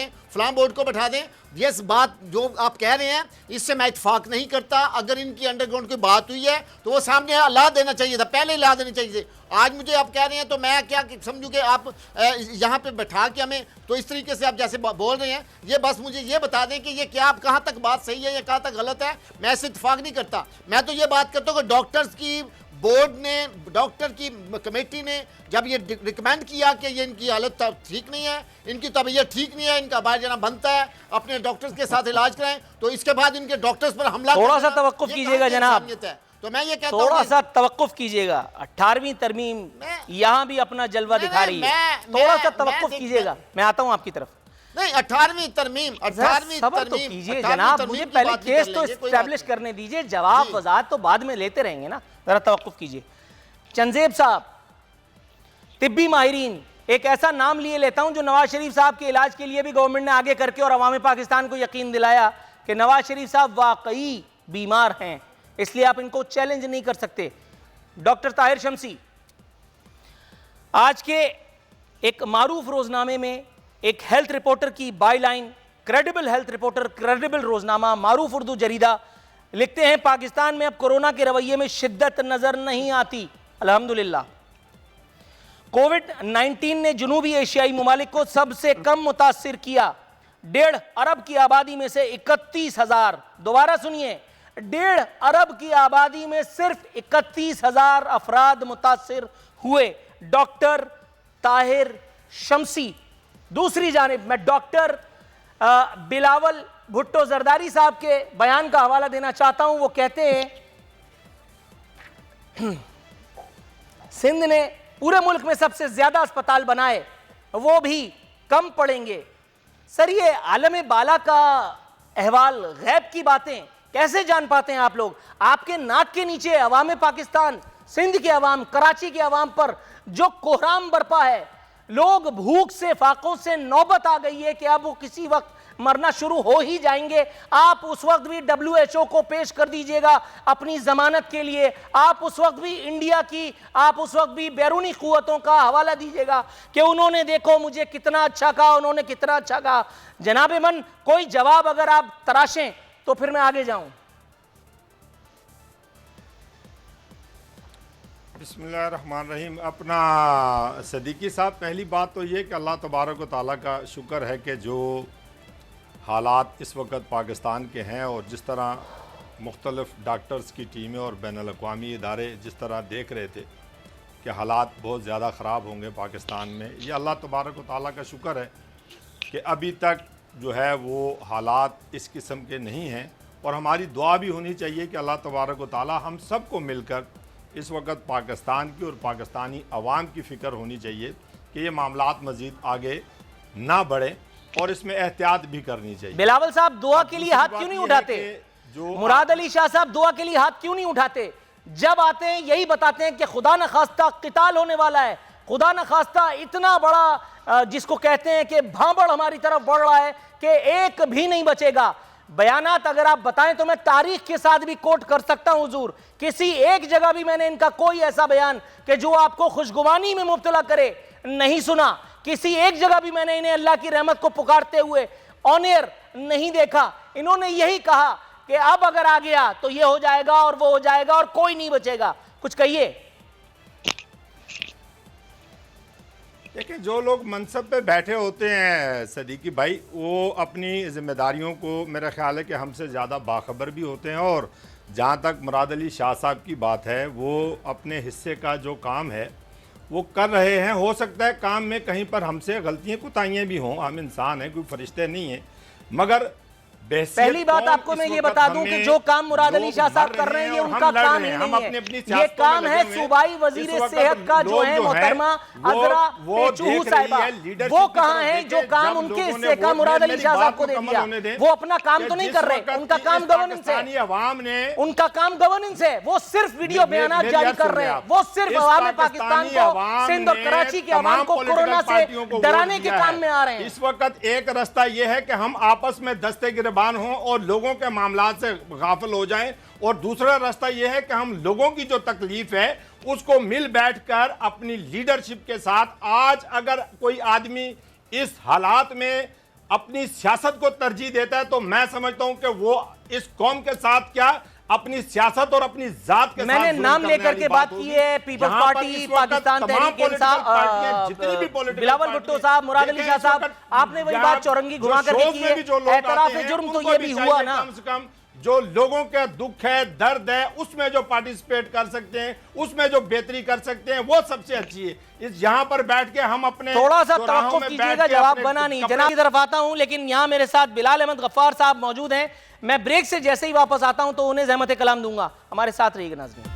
Speaker 5: दें। ये बात जो आप कह रहे हैं इससे मैं इत्फाक नहीं करता। अगर इनकी अंडरग्राउंड की बात हुई है तो वो सामने ला देना चाहिए था, पहले ला देनी चाहिए थी। आज मुझे आप कह रहे हैं तो मैं क्या समझूं कि आप यहाँ पे बैठा के हमें तो इस तरीके से आप जैसे बोल रहे हैं, ये बस मुझे ये बता दें कि ये क्या आप कहाँ तक बात सही है या कहाँ तक गलत है। मैं इससे इत्फाक नहीं करता। मैं तो ये बात करता हूँ कि डॉक्टर्स की बोर्ड ने, डॉक्टर की कमेटी ने जब ये रिकमेंड किया कि ये इनकी हालत ठीक नहीं है, इनकी तबीयत ठीक नहीं है, इनका बाहर जाना बनता है, अपने डॉक्टर्स के साथ इलाज कराएं, तो इसके बाद इनके डॉक्टर्स पर हमला
Speaker 2: थोड़ा सा तवक्कुफ कीजिएगा जनाब,
Speaker 5: तो मैं ये कहता हूं
Speaker 2: थोड़ा सा तवक्कुफ कीजिएगा। 18वीं तरमीम यहाँ भी अपना जलवा दिखा रही है, थोड़ा सा तवक्कुफ कीजिएगा। मैं आता हूँ आपकी तरफ।
Speaker 5: नहीं, 18वीं तरमीम
Speaker 2: कीजिए जनाब, मुझे पहले केस तो एस्टैब्लिश करने दीजिए, जवाब वजाहत तो बाद में लेते रहेंगे ना, जरा तवक्कुफ कीजिए। चंजेब साहब, तिब्बी माहिरीन, एक ऐसा नाम लिए लेता हूं जो नवाज शरीफ साहब के इलाज के लिए भी गवर्नमेंट ने आगे करके और अवाम पाकिस्तान को यकीन दिलाया कि नवाज शरीफ साहब वाकई बीमार हैं, इसलिए आप इनको चैलेंज नहीं कर सकते। डॉक्टर ताहिर शमसी, आज के एक मारूफ रोजनामे में एक हेल्थ रिपोर्टर की byline, credible health reporter, credible रोजनामा, मारूफ उर्दू जरीदा, लिखते हैं पाकिस्तान में अब कोरोना के रवैये में शिद्दत नजर नहीं आती, अल्हम्दुलिल्लाह। कोविड-19 ने जुनूबी एशियाई ममालिक को सबसे कम मुतासिर किया। 1.5 अरब की आबादी में से 31,000, दोबारा सुनिए, 1.5 अरब की आबादी में सिर्फ 31,000 अफराद मुतासिर हुए। डॉक्टर ताहिर शमसी। दूसरी जानिब मैं डॉक्टर बिलावल भुट्टो जरदारी साहब के बयान का हवाला देना चाहता हूं। वो कहते हैं सिंध ने पूरे मुल्क में सबसे ज्यादा अस्पताल बनाए, वो भी कम पड़ेंगे। सर, ये आलम बाला का अहवाल, गैब की बातें कैसे जान पाते हैं आप लोग? आपके नाक के नीचे अवाम पाकिस्तान, सिंध के अवाम, कराची के अवाम पर जो कोहराम बरपा है, लोग भूख से, फाकों से नौबत आ गई है कि अब वो किसी वक्त मरना शुरू हो ही जाएंगे। आप उस वक्त भी WHO को पेश कर दीजिएगा अपनी जमानत के लिए, आप उस वक्त भी इंडिया की, आप उस वक्त भी बैरूनी कुव्वतों का हवाला दीजिएगा कि उन्होंने देखो मुझे कितना अच्छा कहा, उन्होंने कितना अच्छा कहा। जनाब मन, कोई जवाब अगर आप तराशें तो फिर मैं आगे जाऊं।
Speaker 3: बिस्मिल्लाहिर्रहमानिर्रहीम। अपना सदीकी साहब, पहली बात तो ये कि अल्लाह तबारक व तआला का शुक्र है कि जो हालात इस वक्त पाकिस्तान के हैं और जिस तरह मुख्तलिफ़ डॉक्टर्स की टीमें और बैनुल-अक़वामी इदारे जिस तरह देख रहे थे कि हालात बहुत ज़्यादा ख़राब होंगे पाकिस्तान में, ये अल्लाह तबारक व तआला का शुक्र है कि अभी तक जो है वो हालात इस किस्म के नहीं हैं। और हमारी दुआ भी होनी चाहिए कि अल्लाह तबारक व तआला हम सब को मिलकर इस वक्त पाकिस्तान की और पाकिस्तानी अवाम की फ़िक्र होनी चाहिए कि ये मामलात मज़ीद आगे ना बढ़े और इसमें एहतियात भी करनी चाहिए।
Speaker 2: बिलावल साहब दुआ के लिए हाथ क्यों नहीं उठाते? जो मुराद अली शाह साहब दुआ के लिए हाथ क्यों नहीं उठाते? जब आते हैं यही बताते हैं कि खुदा न खास्ता किताल होने वाला है, खुदा न खास्ता इतना बड़ा जिसको कहते हैं कि भांबड़ हमारी तरफ बढ़ रहा है कि एक भी नहीं बचेगा। बयानात अगर आप बताएं तो मैं तारीख के साथ भी कोट कर सकता हूं हुजूर, किसी एक जगह भी मैंने इनका कोई ऐसा बयान कि जो आपको खुशगुमानी में मुब्तला करे नहीं सुना। किसी एक जगह भी मैंने इन्हें अल्लाह की रहमत को पुकारते हुए ऑन एयर नहीं देखा। इन्होंने यही कहा कि अब अगर आ गया तो ये हो जाएगा और वो हो जाएगा और कोई नहीं बचेगा। कुछ कहिए।
Speaker 3: देखिए, जो लोग मनसब पे बैठे होते हैं सदीकी भाई, वो अपनी जिम्मेदारियों को मेरा ख्याल है कि हमसे ज़्यादा बाखबर भी होते हैं। और जहाँ तक मुराद अली शाह साहब की बात है, वो अपने हिस्से का जो काम है वो कर रहे हैं। हो सकता है काम में कहीं पर हमसे गलतियाँ कोताहियाँ भी हों, हम इंसान हैं, कोई फरिश्ते नहीं हैं। मगर
Speaker 2: पहली बात आपको मैं ये बता दूं कि जो काम मुराद अली शाह साहब कर रहे हैं ये उनका काम ही नहीं है, ये काम है सूबाई वजीर सेहत का जो है मोहतरमा अजरा पेचूहू साहिबा। वो कहाँ है जो काम उनके हिस्से का मुराद अली शाह साहब को दे दिया? वो अपना काम तो नहीं कर रहे, उनका काम गवर्नेंस है, उनका काम गवर्नेंस है। वो सिर्फ वीडियो बयान जारी कर रहे हैं, वो सिर्फ अवाम पाकिस्तान को, सिंध और कराची के अवाम को कोरोना से डराने के काम में आ रहे हैं।
Speaker 3: इस वक्त एक रास्ता यह है कि हम आपस में दस्ते गिरबान हों और लोगों के मामलात से गाफिल हो जाएं, और दूसरा रास्ता यह है कि हम लोगों की जो तकलीफ है उसको मिल बैठकर अपनी लीडरशिप के साथ, आज अगर कोई आदमी इस हालात में अपनी सियासत को तरजीह देता है तो मैं समझता हूं कि वो इस कौम के साथ क्या अपनी सियासत और अपनी जात के
Speaker 2: मैंने
Speaker 3: साथ
Speaker 2: नाम लेकर के बात की है। पीपल्स पार्टी, पाकिस्तान तहरीक इंसाफ, बिलावल भुट्टो साहब, मुराद अली शाह साहब, आपने वही बात चौरंगी घुमा करके की है। एतराफ जुर्म तो ये भी हुआ ना।
Speaker 3: कम से कम जो लोगों का दुख है, दर्द है, उसमें जो पार्टिसिपेट कर सकते हैं, उसमें जो बेहतरी कर सकते हैं, वो सबसे अच्छी है। इस यहाँ पर बैठ के हम अपने
Speaker 2: थोड़ा सा तवक्कुफ कीजिएगा, जवाब बना नहीं। जनाब की तरफ आता हूं, लेकिन यहाँ मेरे साथ बिलाल अहमद गफ्फार साहब मौजूद हैं। मैं ब्रेक से जैसे ही वापस आता हूं तो उन्हें ज़हमत कलाम दूंगा। हमारे साथ रहिएगा नाज़रीन।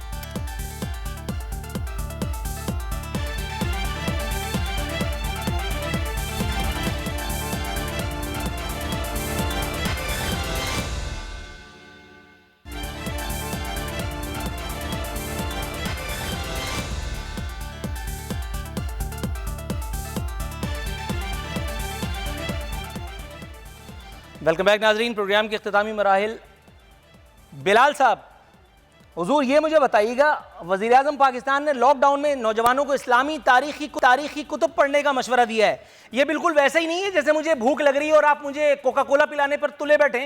Speaker 2: वेलकम बैक नाजरीन। प्रोग्राम के इख्तितामी मराहिल। बिलाल साहब, हुजूर ये मुझे बताइएगा, वज़ीर आज़म पाकिस्तान ने लॉकडाउन में नौजवानों को इस्लामी तारीखी कुतुब पढ़ने का मशवरा दिया है। ये बिल्कुल वैसे ही नहीं है जैसे मुझे भूख लग रही है और आप मुझे कोका कोला पिलाने पर तुले बैठे।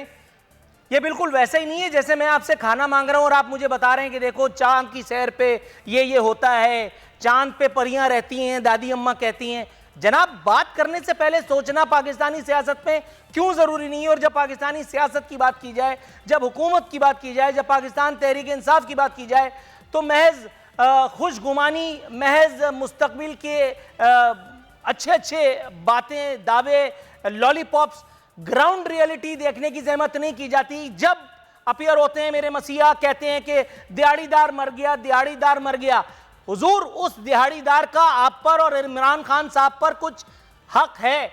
Speaker 2: ये बिल्कुल वैसे ही नहीं है जैसे मैं आपसे खाना मांग रहा हूँ और आप मुझे बता रहे हैं कि देखो चांद की सैर पे ये होता है, चांद पे परियां रहती हैं, दादी अम्मा कहती हैं। जनाब, बात करने से पहले सोचना पाकिस्तानी सियासत में क्यों ज़रूरी नहीं है? और जब पाकिस्तानी सियासत की बात की जाए, जब हुकूमत की बात की जाए, जब पाकिस्तान तहरीक इंसाफ की बात की जाए, तो महज खुशगुमानी, महज मुस्तकबिल के अच्छे बातें, दावे, लॉलीपॉप्स, ग्राउंड रियलिटी देखने की ज़हमत नहीं की जाती। जब अपीयर होते हैं मेरे मसीहा, कहते हैं कि दिहाड़ीदार मर गया, दिहाड़ीदार मर गया। हुजूर, उस दिहाड़ीदार का आप पर और इमरान खान साहब पर कुछ हक है?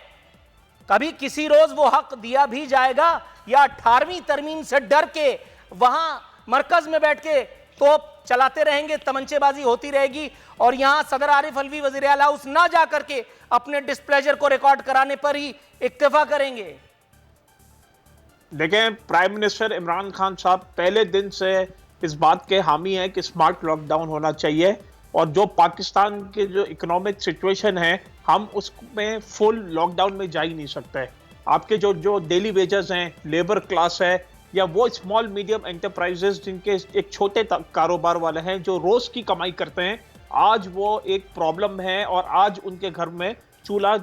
Speaker 2: कभी किसी रोज वो हक दिया भी जाएगा या 18वीं तरमीम से डर के वहां मरकज में बैठ के तोप चलाते रहेंगे, तमंचेबाजी होती रहेगी और यहां सदर आरिफ अलवी वजीर आला हाउस ना जा करके अपने डिस्प्लेजर को रिकॉर्ड कराने पर ही इक्तफा करेंगे?
Speaker 4: देखें, प्राइम मिनिस्टर इमरान खान साहब पहले दिन से इस बात के हामी हैं कि स्मार्ट लॉकडाउन होना चाहिए, और जो पाकिस्तान के जो इकोनॉमिक सिचुएशन है, हम उसमें फुल लॉकडाउन में जा ही नहीं सकते। आपके जो डेली वेजेस हैं, लेबर क्लास है, या वो स्मॉल मीडियम एंटरप्राइजेस जिनके एक छोटे कारोबार वाले हैं जो रोज की कमाई करते हैं, आज वो एक प्रॉब्लम है और आज उनके घर में चूल्हा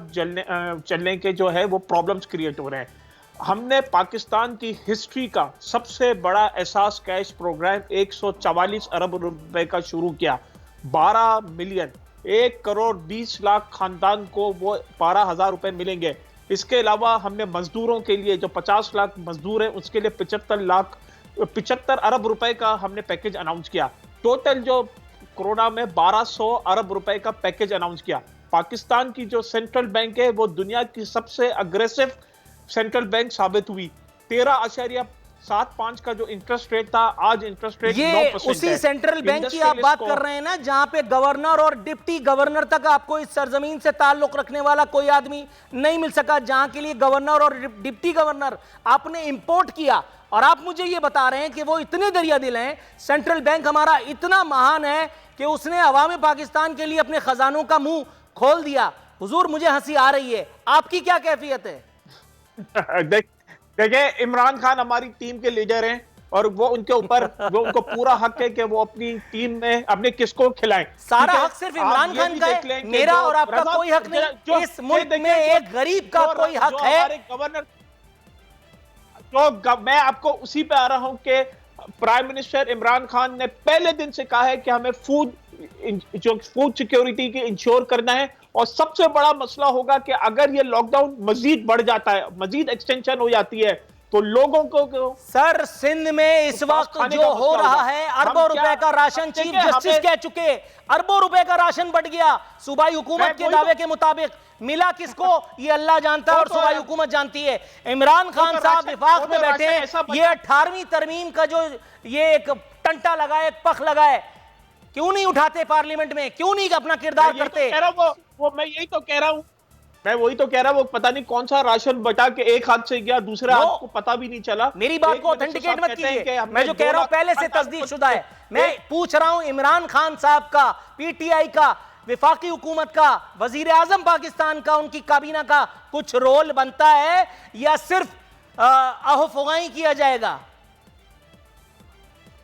Speaker 4: चलने के जो है वो प्रॉब्लम्स क्रिएट हो रहे हैं। हमने पाकिस्तान की हिस्ट्री का सबसे बड़ा एहसास कैश प्रोग्राम 144 अरब रुपए का शुरू किया। 12 मिलियन 1 करोड़ 20 लाख खानदान को वो 12,000 रुपए मिलेंगे। इसके अलावा हमने मजदूरों के लिए जो 50 लाख मजदूर हैं उसके लिए 75 अरब रुपए का हमने पैकेज अनाउंस किया। टोटल जो कोरोना में 1200 अरब रुपए का पैकेज अनाउंस किया। पाकिस्तान की जो सेंट्रल बैंक है वो दुनिया की सबसे अग्रेसिव सेंट्रल बैंक साबित हुई। 7.5 का जो इंटरेस्ट रेट था, आज इंटरेस्ट रेट
Speaker 2: ये
Speaker 4: 9%
Speaker 2: उसी
Speaker 4: है।
Speaker 2: सेंट्रल बैंक की आप बात कर रहे हैं ना, जहां पे गवर्नर और डिप्टी गवर्नर तक आपको इस सरजमीन से ताल्लुक रखने वाला कोई आदमी नहीं मिल सका, जहां के लिए गवर्नर और डिप्टी गवर्नर आपने इंपोर्ट किया। और आप मुझे ये बता रहे हैं कि वो इतने दरिया दिल हैं, सेंट्रल बैंक हमारा इतना महान है कि उसने अवाम पाकिस्तान के लिए अपने खजानों का मुंह खोल दिया। हुजूर, मुझे हंसी आ रही है, आपकी क्या कैफियत है?
Speaker 4: देखिए, इमरान खान हमारी टीम के लीडर हैं और वो उनके ऊपर वो उनको पूरा हक है कि वो अपनी टीम में अपने किसको खिलाएं।
Speaker 2: सारा हक सिर्फ इमरान खान का है, मेरा और आपका कोई हक नहीं। इस मुल्क में एक गरीब का कोई हक है।
Speaker 4: गवर्नर, तो मैं आपको उसी पे आ रहा हूं कि प्राइम मिनिस्टर इमरान खान ने पहले दिन से कहा है कि हमें फूड सिक्योरिटी की इंश्योर करना है। और सबसे बड़ा मसला होगा कि अगर ये लॉकडाउन मजीद बढ़ जाता है, मजीद एक्सटेंशन हो जाती है, तो लोगों को
Speaker 2: सर सिंध में इस वक्त जो हो रहा है, अरबों रुपए का राशन, चीफ जस्टिस कह चुके, अरबों रुपए का राशन बढ़ गया। सूबाई हुकूमत के दावे के मुताबिक मिला किसको ये अल्लाह जानता है और सूबाई हुकूमत जानती है। इमरान खान साहब विफाक में बैठे, ये 18वीं तरमीम का जो ये एक टंटा लगा है, एक पख लगा है, क्यों नहीं उठाते पार्लियामेंट में, क्यों नहीं अपना किरदार करते?
Speaker 4: वो मैं यही तो कह रहा हूं, मैं वही तो कह रहा हूं, वो पता नहीं कौन सा राशन बटा के एक हाथ से गया, दूसरे हाथ को पता भी नहीं चला।
Speaker 2: मेरी बात को ऑथेंटिकेट मत कीजिए, मैं जो कह रहा हूं पहले से तस्दीक शुदा है। मैं पूछ रहा हूं इमरान खान साहब का, पीटीआई का, विफाकी हुकूमत का, वजीर आजम पाकिस्तान का, उनकी काबीना का कुछ रोल बनता है या सिर्फ आहोफगाई किया जाएगा?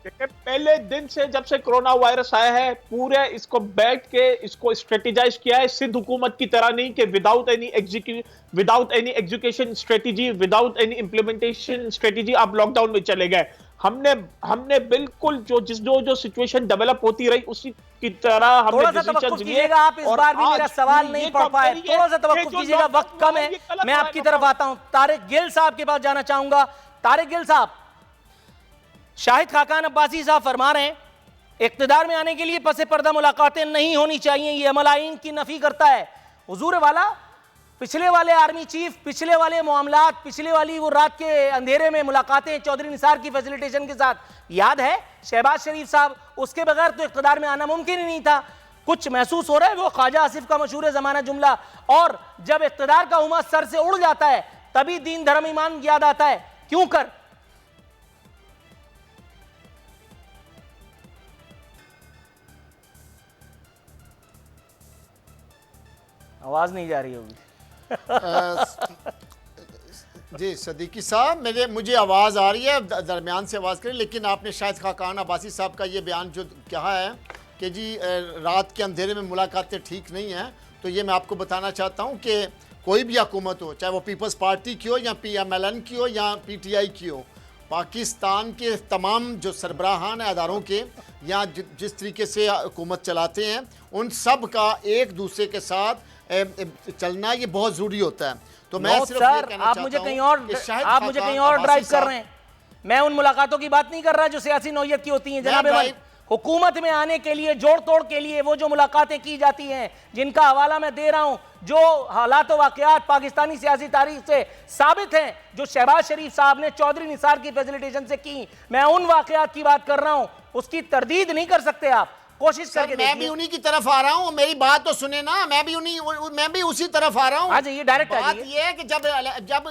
Speaker 4: पहले दिन से जब से कोरोना वायरस आया है, पूरे इसको बैठ के इसको स्ट्रेटेजाइज किया है, सिंध हुकूमत की तरह नहीं कि without any education strategy, without any implementation strategy आप लॉकडाउन में चले गए। हमने बिल्कुल जो सिचुएशन डेवलप होती रही उसी की तरह हमने डिसीजंस लिए।
Speaker 2: आप इस बार भी मेरा सवाल नहीं पढ़ पाए, थोड़ा सा तवक्कुफ कीजिएगा, वक्त कम है। मैं आपकी तरफ आता हूं, तारिक गिल साहब के पास जाना चाहूंगा। तारिक गिल साहब, शाहिद खाकान अब्बासी साहब फरमा रहे हैं इक्तिदार में आने के लिए पसे पर्दा मुलाकातें नहीं होनी चाहिए, ये अमल आईन की नफी करता है। हुजूर वाला, पिछले वाले आर्मी चीफ, पिछले वाले मामलात, पिछले वाली वो रात के अंधेरे में मुलाकातें चौधरी निसार की फैसिलिटेशन के साथ याद है? शहबाज शरीफ साहब, उसके बगैर तो इक्तिदार में आना मुमकिन ही नहीं था। कुछ महसूस हो रहा है वो ख्वाजा आसिफ का मशहूर जमाना जुमला, और जब इक्तिदार का उमा सर से उड़ जाता है तभी दीन धर्म ईमान याद आता है, क्यों कर? आवाज नहीं जा रही होगी।
Speaker 5: जी सदीकी साहब, मुझे आवाज़ आ रही है, दरमियान से आवाज़ करें। लेकिन आपने शायद खाकान अब्बासी साहब का ये बयान जो कहा है कि जी रात के अंधेरे में मुलाकातें ठीक नहीं हैं, तो ये मैं आपको बताना चाहता हूँ कि कोई भी हुकूमत हो, चाहे वो पीपल्स पार्टी की हो या PMLN की हो या PTI की हो, पाकिस्तान के तमाम जो सरबराहान अदारों के या जिस तरीके से हुकूमत चलाते हैं, उन सब का एक दूसरे के साथ चलना ये बहुत ज़रूरी होता है। तो मैं सिर्फ ये कहना
Speaker 2: आप मुझे कहीं और ड्राइव कर रहे हैं। मैं उन मुलाकातों की बात नहीं कर रहा जो सियासी नौयत की होती हैं जनाब। हुकूमत में आने के लिए, जोड़ तोड़ के लिए वो जो मुलाकातें की जाती हैं, जिनका हवाला मैं दे रहा हूं, जो हालात व वाक़यात पाकिस्तानी सियासी तारीख से साबित हैं, जो शहबाज शरीफ साहब ने चौधरी निसार की फैसिलिटेशन से की, मैं उन वाक़यात की बात कर रहा हूं, उसकी तरदीद नहीं कर सकते आप। कोशिश करके
Speaker 5: मैं भी उन्हीं की तरफ आ रहा हूं, मेरी बात तो सुने ना, मैं भी उसी तरफ आ रहा हूं।
Speaker 2: आज ये डायरेक्ट
Speaker 5: बात ये है कि जब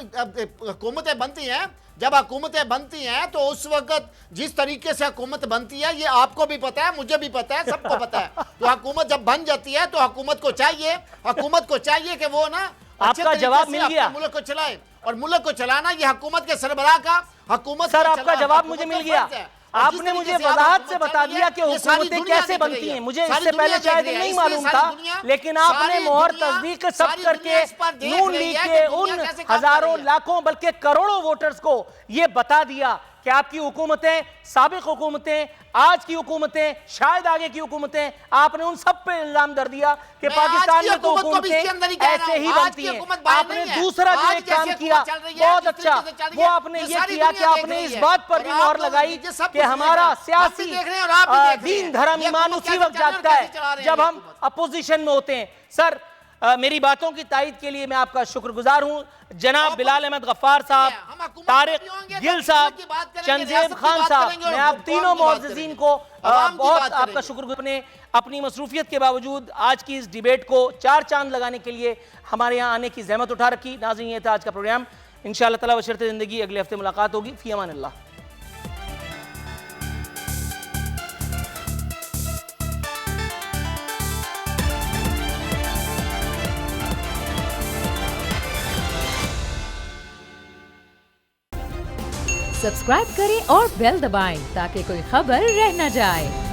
Speaker 5: हुकूमतें बनती हैं तो उस वक्त जिस तरीके से हुकूमत बनती है, ये आपको भी पता है, मुझे भी पता है, सबको पता है। तो हुकूमत जब बन जाती है तो हुकूमत को चाहिए कि वो ना
Speaker 2: आपका जवाब मिल गया,
Speaker 5: मुल्क को चलाए। और मुल्क को चलाना ये हुकूमत के सरबराह का, हुकूमत।
Speaker 2: सर आपका जवाब मुझे मिल गया, आपने मुझे वजाहत से बता दिया कि हुकूमतें कैसे बनती हैं। मुझे इससे पहले शायद नहीं मालूम था, लेकिन आपने मोहर तस्दीक सब करके नून लीग के उन हजारों लाखों बल्कि करोड़ों वोटर्स को यह बता दिया कि आपकी हुकूमतें, साबिक हुकूमतें, आज की हुकूमतें, शायद आगे की हुकूमतें, आपने उन सब पे इल्जाम दर दिया कि पाकिस्तान में तो हुकूमतें ऐसे ही बनती हैं। आपने दूसरा जो एक काम किया बहुत अच्छा, वो आपने ये किया कि आपने इस बात पर भी मोहर लगाई कि हमारा सियासी दीन धर्म ईमान उसी वक्त जागता है जब हम अपोजिशन में होते हैं। सर मेरी बातों की तायद के लिए मैं आपका शुक्रगुजार हूं। जनाब बिलाल अहमद गफ्फार साहब, तारिक गिल साहब, चंदेब खान साहब, मैं आप तीनों मुअज़्ज़िज़ीन को बहुत आपका शुक्रगुजार। अपनी मसरूफियत के बावजूद आज की इस डिबेट को 4 चांद लगाने के लिए हमारे यहाँ आने की जहमत उठा रखी। नाज़रीन, ये था आज का प्रोग्राम। इंशाअल्लाह ताला बशर्ते ज़िंदगी अगले हफ्ते मुलाकात होगी। फ़ी अमानिल्लाह।
Speaker 1: सब्सक्राइब करें और बेल दबाएं ताकि कोई खबर रह न जाए।